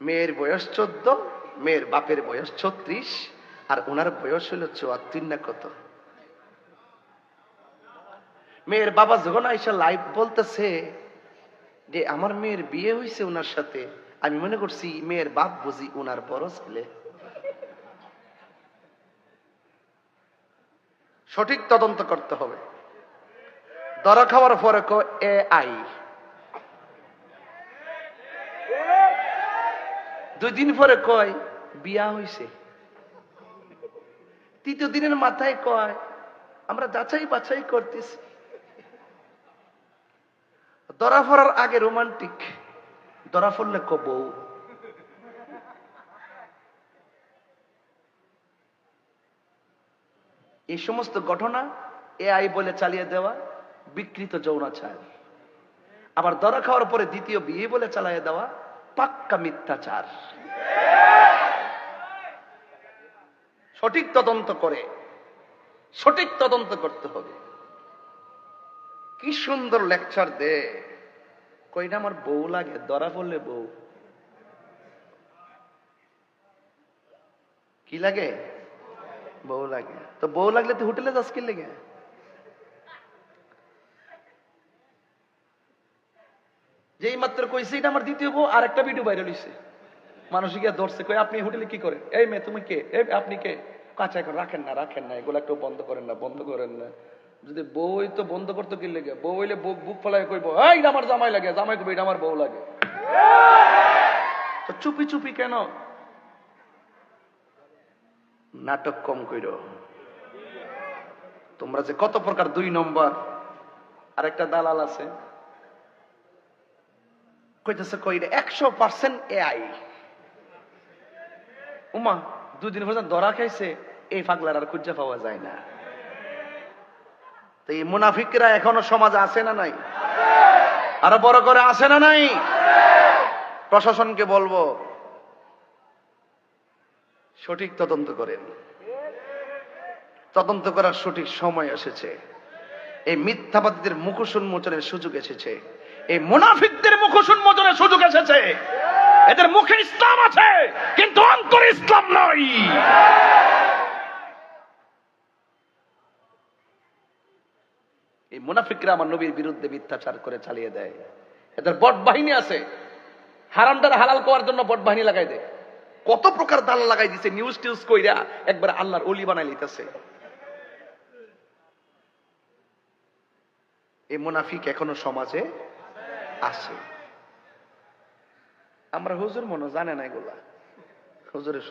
মেয়ের বয়স 14, মেয়ের বাপের বয়স 36, আর ওনার বয়স হলো 74 না কত। মেয়ের বাবা যখন আইসা লাইভ বলতেছে যে আমার মেয়ের বিয়ে হয়েছে ওনার সাথে, আমি মনে করছি মেয়ের বাপ বুঝি ওনার বড় ছেলে। সঠিক তদন্ত করতে হবে। ধরা খাওয়ার পরে AI, 2 দিন পরে কয় বিয়া হইছে, 3 দিনের মাথায় কয় আমরা যাচাই বাছাই করতেছি। ধরা পড়ার আগে রোমান্টিক, ধরা পড়লে বউ। এই সমস্ত ঘটনা AI বলে চালিয়ে দেওয়া বিকৃত যৌনাচার। আবার ধরা খাওয়ার পরে দ্বিতীয় বিয়ে বলে চালিয়ে দেওয়া পাক্কা মিথ্যাচার। সঠিক তদন্ত করে, সঠিক তদন্ত করতে হবে। কি সুন্দর লেকচার দে, কইটা আমার বউ লাগে, ধরা পড়লে বউ। কি লাগে? বউ লাগে। তো বউ লাগলে তুই হোটেলে যাস কি লেগে? যেই মাত্র কইছে এটা আমার দ্বিতীয় বউ, আর একটা ভিডিও ভাইরাল হইছে, মানুষ গিয়ে ধরছে, কই আপনি হোটেলে কি করেন? এই মেয়ে তুমি কে? এই আপনি কে? কাঁচা এখন রাখেন না, রাখেন না, এগুলো একটু বন্ধ করেন না, বন্ধ করেন না। যদি বউ তো বন্ধ করতো কি লেগে? বউ হইলে বুক ফেলায় কইব এই আমার জামাই লাগে, জামাই কইব এটা আমার বউ লাগে। তো চুপি চুপি কেন? নাটক কম কইরো। তোমরা যে কত প্রকার 2 নম্বর। আর একটা দালাল আছে, কইতেছে কইরে 100% AI। উমা 2 দিন পর্যন্ত ধরা খাইছে, এই পাগলার আর খুঁজে পাওয়া যায় না। তো এই মুনাফিকরা এখনো সমাজে আছে না নাই? আরো বড় করে আছে না নাই? প্রশাসনকে বলবো সঠিক তদন্ত করেন। তদন্ত করার সঠিক সময় এসেছে। এই মিথ্যাবাদীদের মুখোশ উন্মোচনের সুযোগ এসেছে। এই মুনাফিকদের মুখোশ উন্মোচনের সুযোগ এসেছে। এদের মুখে ইসলাম আছে কিন্তু অন্তরে ইসলাম নয়। এই মুনাফিকরা আমার নবীর বিরুদ্ধে মিথ্যাচার করে চালিয়ে দেয়। এদের বট বাহিনী আছে, হারামদার হালাল করার জন্য বট বাহিনী লাগাই দেয়। কত প্রকার দালাল লাগাই দিছে, নিউজ টিউজ কইরা একবার আল্লাহর ওলি বানাই লিতেছে। এই মুনাফিক এখনো সমাজে আছে। আমরা হুজুর মনে জানে না এগুলা, হুজুরে